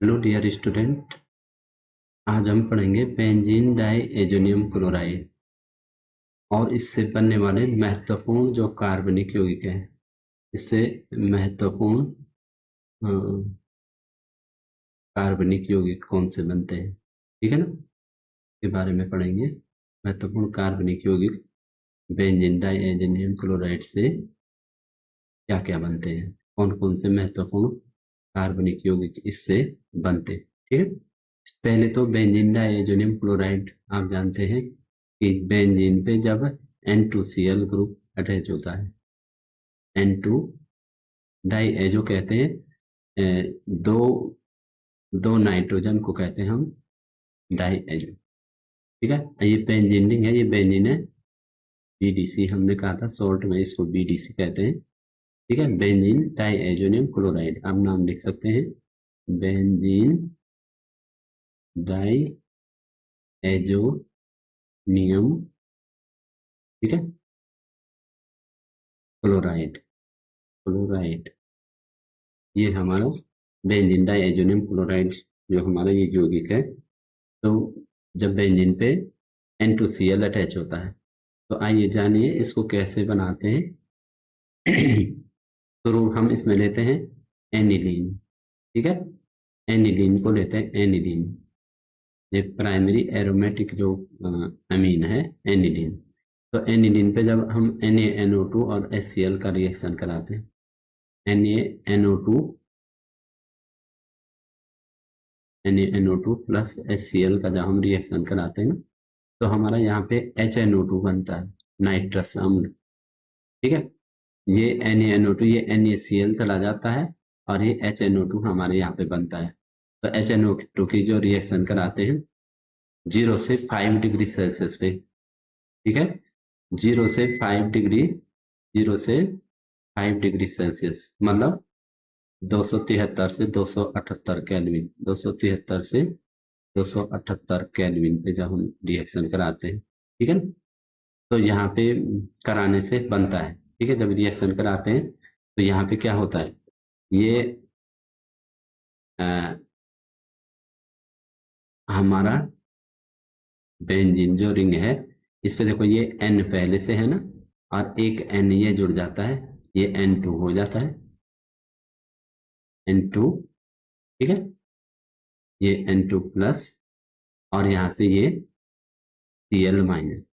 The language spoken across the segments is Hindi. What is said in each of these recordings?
हेलो डियर स्टूडेंट, आज हम पढ़ेंगे बेंजीन डाइएजोनियम क्लोराइड और इससे बनने वाले महत्वपूर्ण जो कार्बनिक यौगिक हैं। इससे महत्वपूर्ण कार्बनिक यौगिक कौन से बनते हैं, ठीक है ना, के बारे में पढ़ेंगे। महत्वपूर्ण कार्बनिक यौगिक बेंजीन डाइएजोनियम क्लोराइड से क्या क्या बनते हैं, कौन कौन से महत्वपूर्ण कार्बनिक यौगिक इससे बनते हैं, ठीक है। पहले तो बेंजीन डाइएजोनियम क्लोराइड आप जानते हैं कि बेंजीन पे जब N2Cl ग्रुप अटैच होता है, N2 डाइएजो कहते हैं, दो दो नाइट्रोजन को कहते हैं हम डाइएजो, ठीक है। ये बेंजीन रिंग है, ये बेंजीन है, बीडीसी हमने कहा था, शॉर्ट में इसको बीडीसी कहते हैं, ठीक है। बेंजीन डाइएजोनियम क्लोराइड आप नाम लिख सकते हैं, बेंजीन डाइएजोनियम, ठीक है, क्लोराइड। क्लोराइड ये हमारा बेंजीन डाइएजोनियम क्लोराइड जो हमारा ये यौगिक है। तो जब बेंजीन पे N2Cl अटैच होता है तो आइए जानिए इसको कैसे बनाते हैं। तो हम इसमें लेते हैं एनिलीन, ठीक है। एनिलीन को लेते हैं, एनिलीन ये प्राइमरी एरोमेटिक जो अमीन है, एनिलीन। तो एनिलीन पे जब हम NaNO2 और HCl का रिएक्शन कराते हैं, NaNO2 NaNO2 प्लस HCl का जब हम रिएक्शन कराते हैं तो हमारा यहाँ पे HNO2 बनता है, नाइट्रस अम्ल, ठीक है। ये NaNO2 ये NaCl चला जाता है और ये HNO2 हमारे यहाँ पे बनता है। तो HNO2 की जो रिएक्शन कराते हैं 0 से 5 डिग्री सेल्सियस पे, ठीक है, 0 से 5 डिग्री, 0 से 5 डिग्री सेल्सियस मतलब 273 से 278 केल्विन, 273 से 278 केल्विन पे जब हम रिएक्शन कराते हैं, ठीक है ना। तो यहाँ पे कराने से बनता है, ठीक है। जब रिएक्शन कराते हैं तो यहाँ पे क्या होता है, ये हमारा बेंजीन जो रिंग है इस पे देखो ये N पहले से है ना, और एक N ये जुड़ जाता है, ये N2 हो जाता है, N2, ठीक है, ये N2 प्लस और यहाँ से ये Cl माइनस।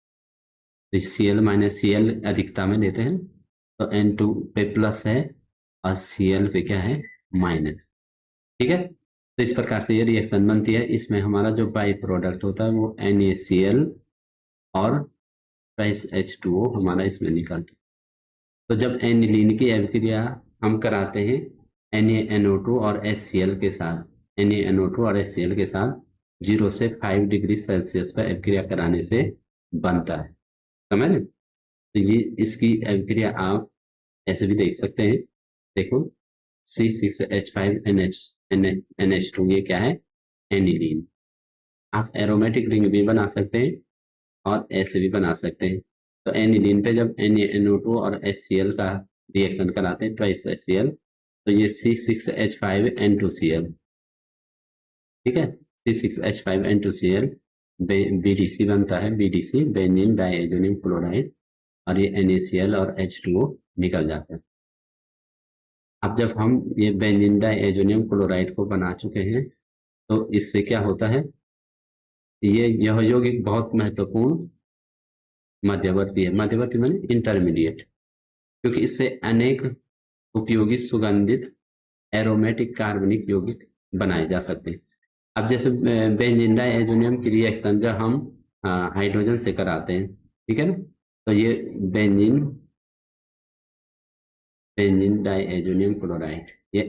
तो Cl माइनस, Cl अधिकता में लेते हैं तो N2 पे प्लस है और Cl पे क्या है, माइनस, ठीक है। तो इस प्रकार से ये रिएक्शन बनती है। इसमें हमारा जो बाई प्रोडक्ट होता है वो NaCl और प्लस H2O हमारा इसमें निकलता है। तो जब एनिलीन की अभिक्रिया हम कराते हैं NaNO2 और HCl के साथ, NaNO2 और HCl के साथ 0 से 5 डिग्री सेल्सियस पर अभिक्रिया कराने से बनता है, समझ लें। तो ये इसकी अभिक्रिया आप ऐसे भी देख सकते हैं, देखो C6H5NH2 ये क्या है, एनिलीन। आप एरोमेटिक रिंग भी बना सकते हैं और ऐसे भी बना सकते हैं। तो एनिलीन पे जब NaNO2 और HCl का रिएक्शन कराते हैं, ट्वाइस HCl, तो ये C6H5N2Cl, ठीक है, C6H5N2Cl BDC बनता है, BDC बेंजीन डाइएजोनियम क्लोराइड, और ये NaCl और H2O निकल जाता है। अब जब हम ये बेंजीन डाइएजोनियम क्लोराइड को बना चुके हैं तो इससे क्या होता है, यह यौगिक बहुत महत्वपूर्ण मध्यवर्ती है, मध्यवर्ती माने इंटरमीडिएट, क्योंकि इससे अनेक उपयोगी सुगंधित एरोमेटिक कार्बनिक यौगिक बनाए जा सकते हैं। अब जैसे बेंजीन डाइएजोनियम की रिएक्शन जब हम हाइड्रोजन से कराते हैं, ठीक है ना, तो ये बेंजीन बेंजीन डाइएजोनियम क्लोराइड ये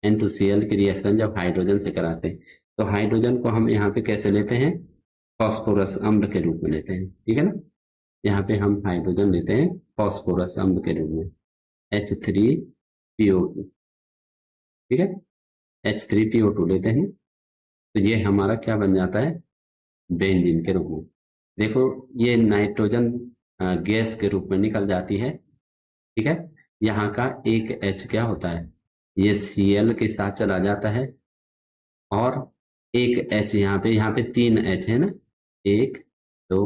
N2Cl की रिएक्शन जब हाइड्रोजन से कराते हैं तो हाइड्रोजन को हम यहाँ पे कैसे लेते हैं, फास्फोरस अम्ल के रूप में लेते हैं, ठीक है ना। यहाँ पे हम हाइड्रोजन लेते हैं फास्फोरस अम्ल के रूप में, H3PO2, ठीक है, H3PO2 लेते हैं। तो ये हमारा क्या बन जाता है, बेंजीन के रूप में। देखो ये नाइट्रोजन गैस के रूप में निकल जाती है, ठीक है। यहाँ का एक H क्या होता है, ये Cl के साथ चला जाता है और एक H यहाँ पे 3 H है ना, 1 2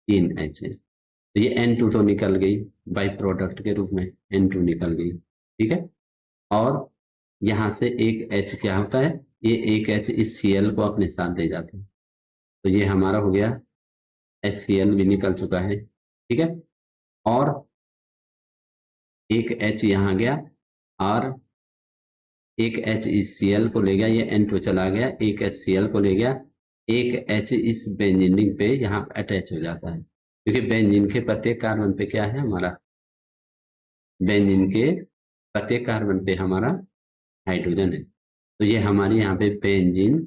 3 H है, तो ये N2 तो निकल गई बाई प्रोडक्ट के रूप में, N2 निकल गई, ठीक है। और यहाँ से एक H क्या होता है, ये एक H इस Cl को अपने साथ ले जाते हैं, तो ये हमारा हो गया HCl भी निकल चुका है, ठीक है। और एक H यहाँ गया और एक H इस Cl को ले गया, ये N2 चला गया, एक H Cl को ले गया, एक H इस बेंजीन रिंग पे यहाँ अटैच हो जाता है, क्योंकि बेंजीन के प्रत्येक कार्बन पे क्या है हमारा, बेंजीन के प्रत्येक कार्बन पे हमारा हाइड्रोजन है, तो ये हमारी यहाँ पे बेंजीन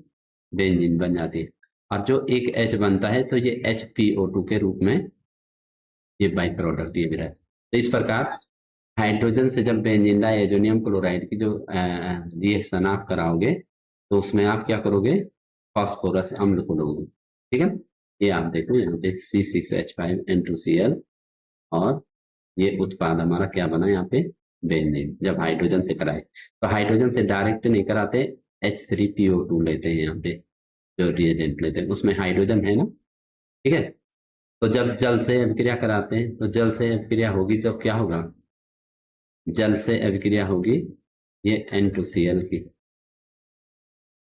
बेंजीन बन जाती है। और जो एक H बनता है तो ये HPO2 के रूप में ये बाई प्रोडक्ट ये भी रहता है। तो इस प्रकार हाइड्रोजन से जब बेंजीन डाइएजोनियम क्लोराइड की जो रिएक्शन आप कराओगे तो उसमें आप क्या करोगे, फास्फोरस अम्ल को लोगे, ठीक है। ये आप देखो यहाँ पे C6H5N2Cl और ये उत्पाद हमारा क्या बना यहाँ पे, बेंजीन, जब हाइड्रोजन से कराए। तो हाइड्रोजन से डायरेक्ट नहीं कराते, H3PO2 लेते हैं यहाँ पे, जो रिएजेंट लेते हैं उसमें हाइड्रोजन है ना, ठीक है। तो जब जल से अभिक्रिया कराते हैं तो जल से अभिक्रिया होगी, जब क्या होगा, जल से अभिक्रिया होगी ये N2Cl की,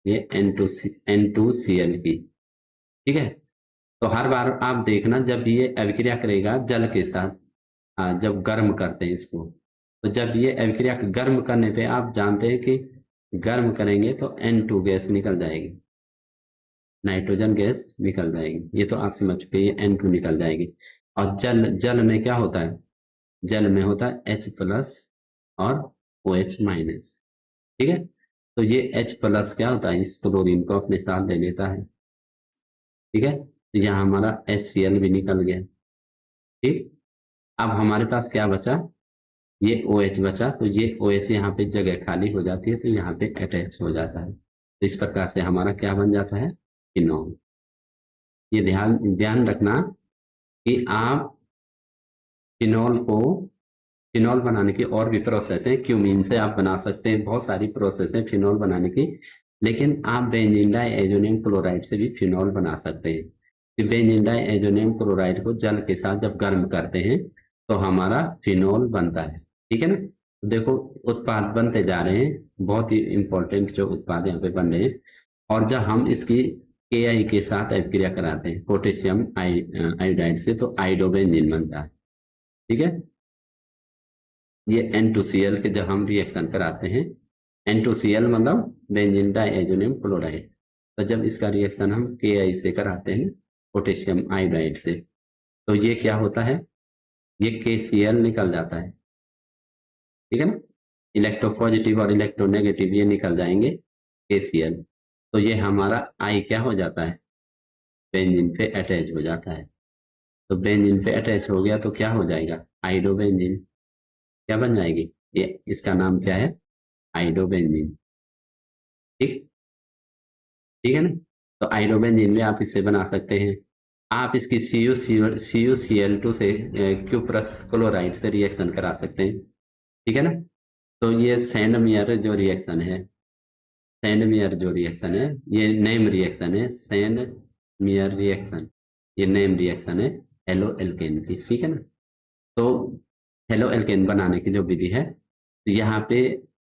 ये N2Cl की, ठीक है। तो हर बार आप देखना जब ये अभिक्रिया करेगा जल के साथ, जब गर्म करते हैं इसको, तो जब ये अभिक्रिया गर्म करने पे आप जानते हैं कि गर्म करेंगे तो N2 गैस निकल जाएगी, नाइट्रोजन गैस निकल जाएगी, ये तो आप समझ चुके, ये N2 निकल जाएगी। और जल जल में क्या होता है, जल में होता है H+ और OH-, ठीक है। तो ये H+ क्या होता है, इस क्लोरीन को अपने साथ ले लेता है, ठीक है। तो यहाँ हमारा HCl भी निकल गया, ठीक। अब हमारे पास क्या बचा, ये OH बचा, तो ये OH यहाँ पे जगह खाली हो जाती है तो यहाँ पे अटैच हो जाता है, तो इस प्रकार से हमारा क्या बन जाता है, फिनॉल। ये ध्यान ध्यान रखना कि आप फिनॉल को, फिनॉल बनाने की और भी प्रोसेस है, क्यूमीन से आप बना सकते हैं, बहुत सारी प्रोसेस है फिनॉल बनाने की, लेकिन आप बेंजीन डाइएजोनियम क्लोराइड से भी फिनॉल बना सकते हैं। कि बेंजीन डाइएजोनियम क्लोराइड को जल के साथ जब गर्म करते हैं तो हमारा फिनॉल बनता है, ठीक है ना। तो देखो उत्पाद बनते जा रहे हैं, बहुत ही इंपॉर्टेंट जो उत्पाद यहाँ पे बन रहे हैं। और जब हम इसकी Ki के साथ अभिक्रिया कराते हैं पोटेशियम आयोडाइड से तो आइडोबेंजीन बनता है, ठीक है। ये N2Cl के जब हम रिएक्शन कराते हैं, N2Cl मतलब बेंजीन डाइएजोनियम क्लोराइड, तो जब इसका रिएक्शन हम Ki से कराते हैं पोटेशियम आयोडाइड से, तो ये क्या होता है, ये KCl निकल जाता है, ठीक है ना। इलेक्ट्रोपॉजिटिव और इलेक्ट्रोनेगेटिव ये निकल जाएंगे KCl, तो ये हमारा I क्या हो जाता है, बेंजीन पे अटैच हो जाता है। तो बेंजीन पे अटैच हो गया तो क्या हो जाएगा, आइडोबेंजीन, क्या बन जाएगी, ये इसका नाम क्या है, आइडोबेंजीन, ठीक, ठीक है ना। तो आइडोबेंजीन में आप इसे बना सकते हैं, आप इसकी CuCl2 से क्यूप्रस क्लोराइड से रिएक्शन करा सकते हैं, ठीक है ना। तो ये सैंडमेयर जो रिएक्शन है, सैंडमेयर जो रिएक्शन है ये नेम रिएक्शन है, सैंडमेयर रिएक्शन, ये नेम रिएक्शन है हेलो एल्केन की, ठीक है ना। तो हेलो एल्केन बनाने की जो विधि है, तो यहाँ पे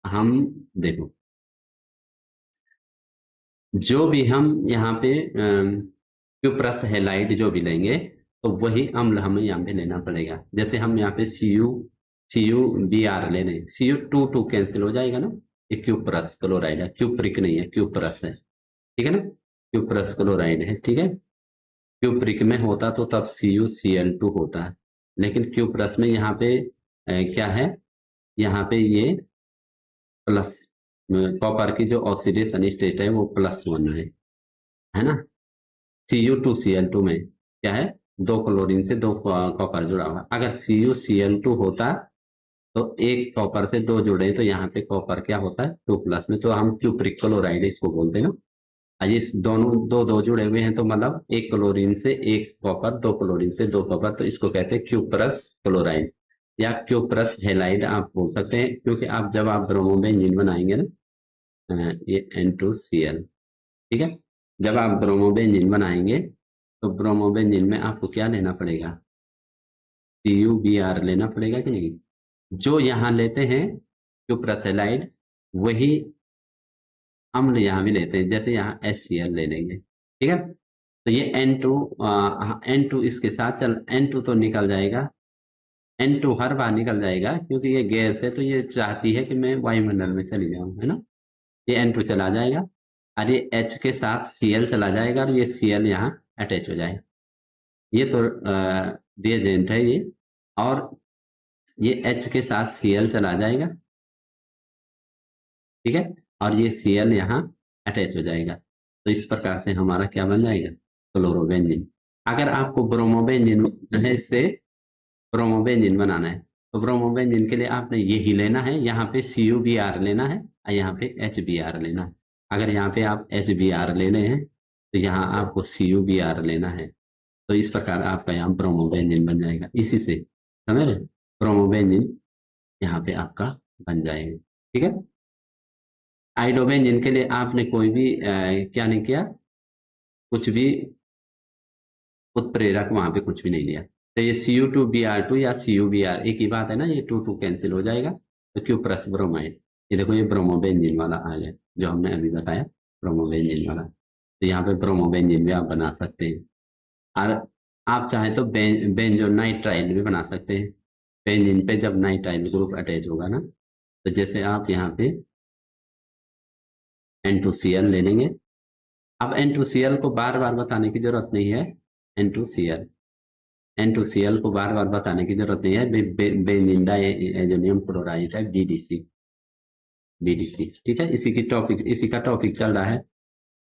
हम देखो, जो भी हम यहाँ पे क्यूप्रस हेलाइड जो भी लेंगे तो वही अम्ल हमें यहाँ पे लेना पड़ेगा। जैसे हम यहाँ पे CuBr ले रहे हैं, Cu2 कैंसिल हो जाएगा ना, ये क्यूप्रस क्लोराइड है, क्यूप्रिक नहीं है, क्यूप्रस है, ठीक है ना, क्यूप्रस क्लोराइड है, ठीक है। क्यूप्रिक में होता तो तब CuCl2 होता है, लेकिन क्यूप्रस में यहाँ पे क्या है, यहाँ पे ये प्लस, कॉपर की जो ऑक्सीडेशन स्टेट है वो +1 है ना। Cu2Cl2 में क्या है, 2 क्लोरीन से 2 कॉपर जुड़ा हुआ, अगर CuCl2 होता तो एक कॉपर से 2 जुड़े तो यहाँ पे कॉपर क्या होता है 2+ में, तो हम क्यूप्रिक क्लोराइड इसको बोलते हैं ना। इस दोनों दो दो जुड़े हुए हैं तो मतलब 1 क्लोरीन से 1 कॉपर, 2 क्लोरीन से 2 कॉपर, तो इसको कहते हैं क्यूप्रस क्लोराइड। या क्यूप्रस हेलाइड आप बोल सकते हैं, क्योंकि आप जब आप ब्रोमोबेंजीन बनाएंगे ना, ये N2Cl, ठीक है। जब आप ब्रोमोबेंजीन बनाएंगे तो ब्रोमोबेंजीन में आपको क्या लेना पड़ेगा, CuBr लेना पड़ेगा कि नहीं। जो यहाँ लेते हैं क्यूप्रस हेलाइड, वही अम्ल यहाँ भी लेते हैं, जैसे यहाँ HCl ले लेंगे, ठीक है। तो ये N2, N2 इसके साथ चल, N2 तो निकल जाएगा, N2 हर बार निकल जाएगा क्योंकि ये गैस है, तो ये चाहती है कि मैं वायुमंडल में चली जाऊं, है ना। ये N2 चला जाएगा और ये H के साथ Cl चला जाएगा और ये Cl यहाँ अटैच हो जाएगा। ये तो रिएजेंट है ये, और ये H के साथ Cl चला जाएगा, ठीक है, और ये Cl यहाँ अटैच हो जाएगा। तो इस प्रकार से हमारा क्या बन जाएगा, क्लोरोबेंजीन। अगर आपको ब्रोमोबेंजीन है, इससे ब्रोमोबेंजीन बनाना है, तो ब्रोमोबेंजीन के लिए आपने यही लेना है, यहाँ पे CuBr लेना है और यहाँ पे HBr लेना है। अगर यहाँ पे आप HBr लेने हैं तो यहाँ आपको CuBr लेना है। तो इस प्रकार आपका यहाँ ब्रोमोबेंजीन बन जाएगा, इसी से समझ रहे, ब्रोमोबेंजीन यहाँ पे आपका बन जाएगा, ठीक है। आइडोबेंजीन के लिए आपने कोई भी क्या नहीं किया, कुछ भी उत्प्रेरक वहां पे कुछ भी नहीं लिया। तो ये Cu2Br2 या CuBr एक ही बात है ना, ये टू टू कैंसिल हो जाएगा, तो क्यूप्रस ब्रोमाइड, ये देखो ये ब्रोमोबेंजीन वाला आ गया जो हमने अभी बताया, ब्रोमोबेंजीन वाला। तो यहाँ पे ब्रोमोबेंजीन भी आप बना सकते हैं, और आप चाहें तो बेंजोनाइट्राइल भी बना सकते हैं। बेंजीन पे जब नाइट्राइल ग्रुप अटैच होगा ना, तो जैसे आप यहाँ पे N2Cl ले लेंगे। अब N2Cl को बार बार बताने की जरूरत नहीं है, N2Cl N2Cl को बार बार बताने की जरूरत नहीं है, बेंजीन डाइएजोनियम क्लोराइड है, BDC, ठीक है। इसी का टॉपिक चल रहा है।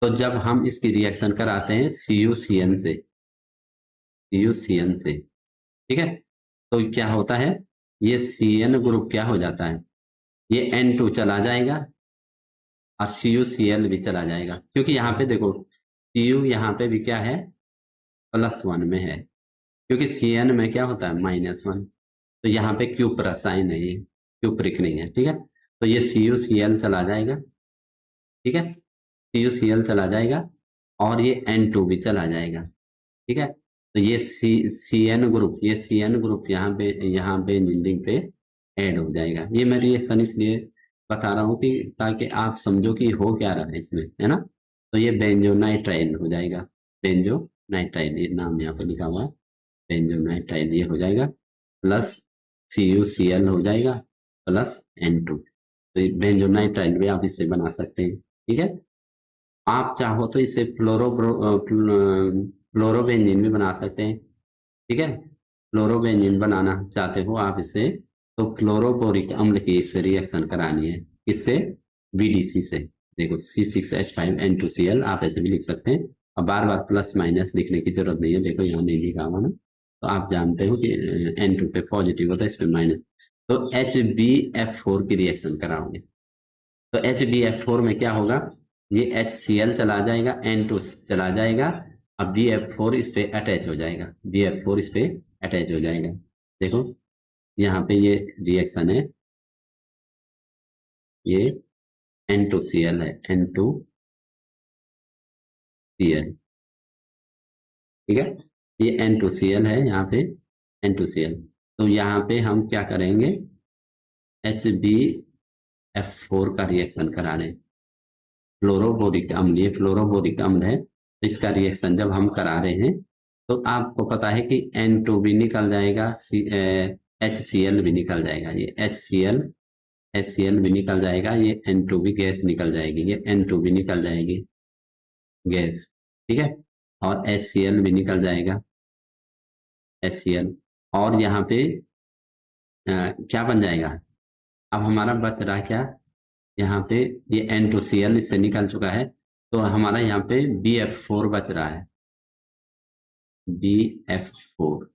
तो जब हम इसकी रिएक्शन कराते हैं CuCN से, ठीक है, तो क्या होता है, ये Cn ग्रुप क्या हो जाता है, ये N2 चला जाएगा और CuCl भी चला जाएगा, क्योंकि यहाँ पे देखो Cu यहाँ पे भी क्या है, +1 में है, क्योंकि Cn में क्या होता है, -1। तो यहाँ पे क्यूप्रस साइन है, ये क्यूप्रिक नहीं है, ठीक है। तो ये CuCl चला जाएगा, ठीक है, CuCl चला जाएगा और ये N2 भी चला जाएगा, ठीक है। तो ये Cn ग्रुप यहाँ पे बिल्डिंग पे ऐड हो जाएगा। ये मैं रिएक्शन इसलिए बता रहा हूँ कि ताकि आप समझो कि हो क्या रहा है इसमें, है ना। तो ये बेंजोनाइट्राइल हो जाएगा, बेंजोनाइट्राइल, ये नाम यहाँ पर लिखा हुआ है, बेंजोनाइट्राइल ये हो जाएगा, प्लस CuCl हो जाएगा, प्लस N2। तो बेंजोनाइट्राइल भी आप इससे बना सकते हैं, ठीक है। आप चाहो तो इसे फ्लोरोबेंजीन भी बना सकते हैं, ठीक है। फ्लोरोबेंजीन बनाना चाहते हो आप इससे, तो फ्लोरोबोरिक अम्ल की इससे रिएक्शन करानी है, इससे BDC से। देखो C6H5N2Cl आप ऐसे भी लिख सकते हैं, और बार बार प्लस माइनस लिखने की जरूरत नहीं है, देखो यहाँ नहीं लिखा हुआ ना, तो आप जानते हो कि N2 पे पॉजिटिव होता है, इस पे माइनस। तो HbF4 की रिएक्शन कराओगे, तो HbF4 में क्या होगा, ये HCl चला जाएगा, N2 चला जाएगा, अब BF4 इस पे अटैच हो जाएगा, BF4 इस पे अटैच हो जाएगा। देखो यहाँ पे ये रिएक्शन है, ये N2Cl है, N2Cl, ठीक है, ये N2Cl है, यहाँ पे N2Cl। तो यहाँ पे हम क्या करेंगे, HbF4 का रिएक्शन करा रहे हैं, फ्लोरोबोरिक अम्ल, ये फ्लोरोबोरिक अम्ल है, तो इसका रिएक्शन जब हम करा रहे हैं, तो आपको पता है कि N2 भी निकल जाएगा, HCl भी निकल जाएगा, ये HCl भी निकल जाएगा, ये N2 भी गैस निकल जाएगी, ये N2 भी निकल जाएगी गैस, ठीक है, और HCl भी निकल जाएगा, HCl। और यहाँ पे क्या बन जाएगा, अब हमारा बच रहा क्या, यहाँ पे ये N2Cl इससे निकल चुका है, तो हमारा यहाँ पे BF4 बच रहा है, BF4,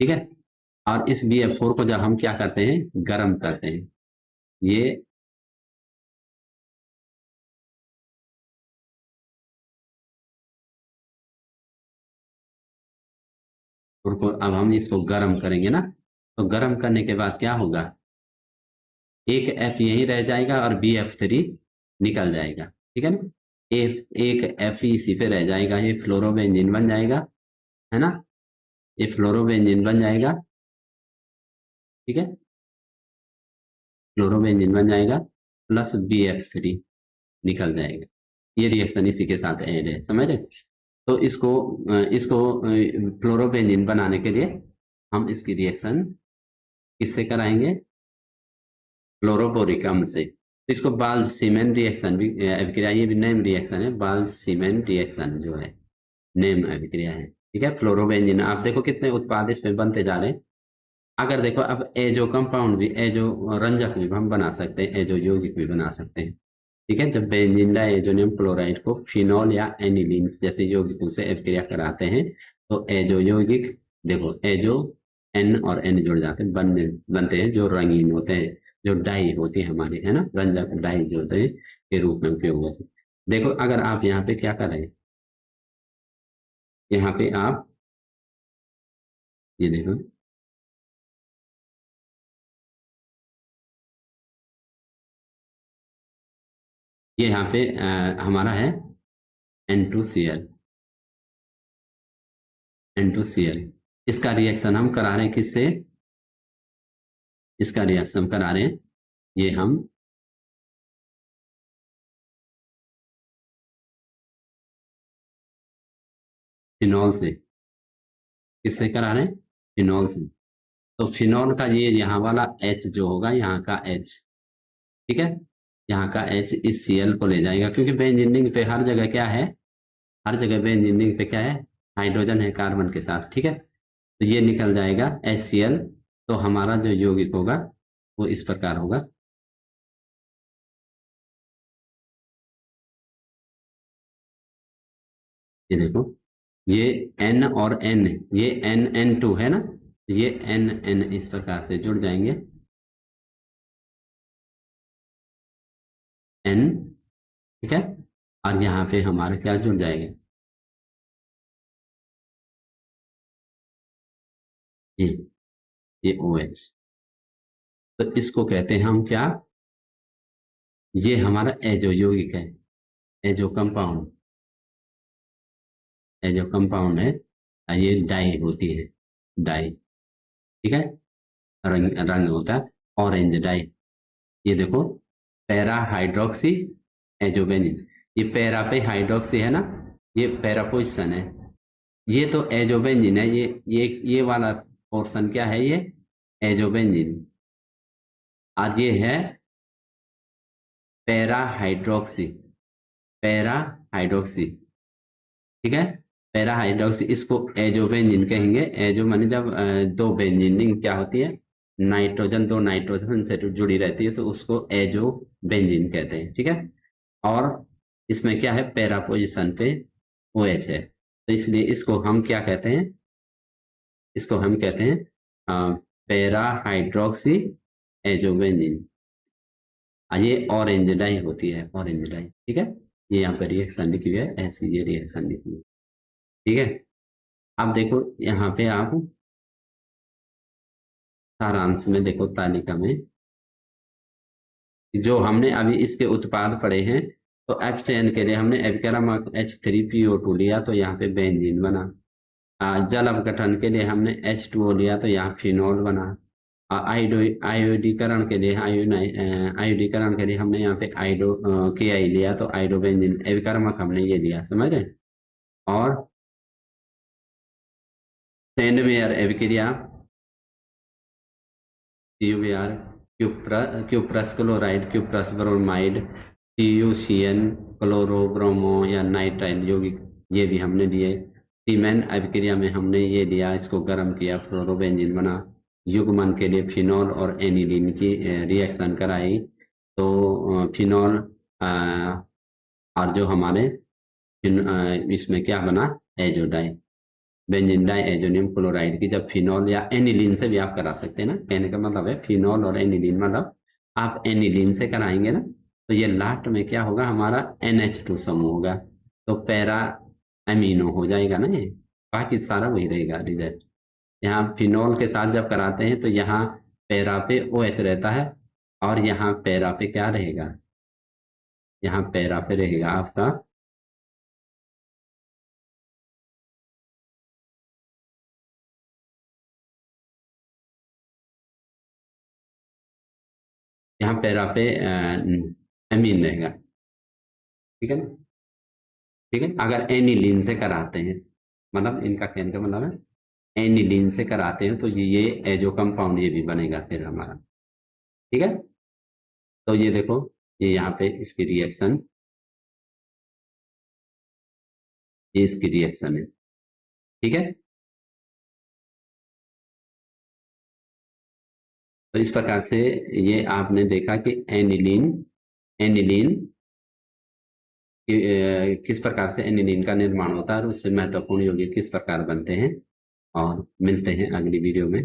ठीक है। और इस BF4 को जब हम क्या करते हैं, गर्म करते हैं, ये अब हम इसको गर्म करेंगे ना, तो गर्म करने के बाद क्या होगा, एक F यहीं रह जाएगा और BF3 निकल जाएगा, ठीक है ना। एक F इसी पे रह जाएगा, ये फ्लोरोबेंजीन बन जाएगा, है ना, ये फ्लोरोबेंजीन बन जाएगा, ठीक है, फ्लोरोबेंजीन बन जाएगा प्लस BF3 निकल जाएगा। ये रिएक्शन इसी के साथ ऐड है, समझ रहे। तो इसको फ्लोरोबेंजीन बनाने के लिए हम इसकी रिएक्शन किससे कराएंगे, फ्लोरोबोरिक अम्ल से। तो इसको बाल्ज सीमेन रिएक्शन भी अभिक्रिया, ये भी नेम रिएक्शन है, बाल्ज सीमेन रिएक्शन जो है नेम अभिक्रिया है, ठीक है। फ्लोरोबेंजीन आप देखो कितने उत्पाद इसमें बनते जा रहे हैं। अगर देखो अब एजो कंपाउंड भी, एजो रंजक भी हम बना सकते हैं, एजो यौगिक भी बना सकते हैं, ठीक है। जब बेंजीन डाइएजोनियम क्लोराइड को फिनॉल या एनिलीन जैसे यौगिकों से अभिक्रिया कराते हैं तो एजो यौगिक, देखो एजो एन और एन जुड़ जाते हैं, बनते हैं जो रंगीन होते हैं, जो डाई होती है हमारी, है ना, रंजक डाई जो होते हैं के रूप में उपयोग होते हैं। देखो अगर आप यहाँ पे क्या करें, यहाँ पे आप ये देखो, ये यहाँ पे हमारा है N2Cl, N2Cl, इसका रिएक्शन हम करा रहे हैं किससे, इसका रिएक्शन हम करा रहे हैं, ये हम फिनॉल से, किससे करा रहे हैं, फिनॉल से। तो फिनॉल का ये यहाँ वाला H जो होगा, यहाँ का H, ठीक है, यहाँ का H इस Cl को ले जाएगा, क्योंकि बेंजीनिंग पे हर जगह क्या है, हर जगह बेंजीनिंग पे क्या है, हाइड्रोजन है कार्बन के साथ, ठीक है। तो ये निकल जाएगा HCl। तो हमारा जो यौगिक होगा वो इस प्रकार होगा, ये देखो, ये N और N, ये N है ना, ये N इस प्रकार से जुड़ जाएंगे, N, ठीक है, और यहाँ पे हमारा क्या जुड़ जाएगा, ये ये OH। तो इसको कहते हैं हम क्या, ये हमारा एजो यौगिक है, एजो कंपाउंड, एजो कंपाउंड है, ये डाई होती है, डाई, ठीक है, रंग रंग होता है ऑरेंज डाई। ये देखो पैरा हाइड्रोक्सी एजोबेनिन, ये पैरा पे हाइड्रोक्सी है ना, ये पैरा पोजिशन है, ये तो एजोबेंजिन है, ये वाला पोर्शन क्या है, ये एजोबेंजिन, और ये है पैरा हाइड्रोक्सी, पैरा हाइड्रोक्सी, ठीक है, पैरा हाइड्रोक्सी, इसको एजोबेंजिन कहेंगे। एजो माने जब दो बेंजीनिंग क्या होती है, नाइट्रोजन, दो नाइट्रोजन से जुड़ी रहती है तो उसको एजो बेंजीन कहते हैं, ठीक है। और इसमें क्या है, पैरा पोजिशन पे OH है, तो इसलिए इसको हम क्या कहते हैं, इसको हम कहते हैं पैरा हाइड्रोक्सी एजोबेंजीन। ये ऑरेंज डाई होती है, ऑरेंज डाई, ठीक है, ये यहाँ पर रिएक्शन लिखी हुई है, ऐसी ये रिएक्शन लिखी हुई है, ठीक है। अब देखो यहाँ पे आप सारांश में देखो तालिका में जो हमने अभी इसके उत्पाद पढ़े हैं, तो एफ चयन के लिए हमने एविकरम H3PO2 लिया तो यहाँ पे बेंजीन बना, जल अपघटन के लिए हमने H2O लिया तो यहाँ फिनॉल बना, आयोडीकरण के लिए आयोडीकरण के लिए हमने यहाँ पे KI लिया तो आइडोबेंजीन, एविकर्मक हमने ये लिया, समझ रहे। और सेंडमेयर अभिक्रिया CuBr, cuprous chloride, cuprous bromide, TuCN, क्लोरोब्रोमो या नाइट्राइल यौगिक, ये भी हमने लिए। सीमेन अभिक्रिया में हमने ये लिया, इसको गर्म किया, फ्लोरोबेंजीन बना। युग्मन के लिए फिनॉल और एनिलीन की रिएक्शन कराई तो फिनॉल और जो हमारे इसमें क्या बना, azo dye, benzene die azonium chloride की जब फिनॉल या एनिलीन से भी आप करा सकते हैं ना, कहने का मतलब है फिनॉल और एनिलीन, मतलब आप एनिलीन से कराएंगे ना तो ये लास्ट में क्या होगा, हमारा NH2 समूह होगा, तो पैरा अमीनो हो जाएगा ना ये, बाकी सारा वही रहेगा रिजल्ट। यहाँ फिनोल के साथ जब कराते हैं तो यहाँ पैरा पे OH रहता है और यहाँ पैरा पे क्या रहेगा, यहाँ पैरा पे रहेगा आपका यहाँ पैरा पे एमीन रहेगा। ठीक है ना, ठीक है। अगर एनिलीन से कराते हैं, मतलब इनका कहने का मतलब है एनिलीन से कराते हैं तो ये एजो कंपाउंड ये भी बनेगा फिर हमारा। ठीक है, तो ये देखो, ये यहाँ पे इसकी रिएक्शन, ये इसकी रिएक्शन है। ठीक है, तो इस प्रकार से ये आपने देखा कि एनिलीन, एनिलीन किस प्रकार से एनिलीन का निर्माण होता है और उससे महत्वपूर्ण यौगिक किस प्रकार बनते हैं। और मिलते हैं अगली वीडियो में।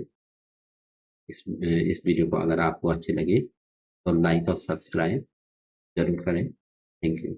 इस वीडियो को अगर आपको अच्छी लगी तो लाइक और सब्सक्राइब जरूर करें। Thank you.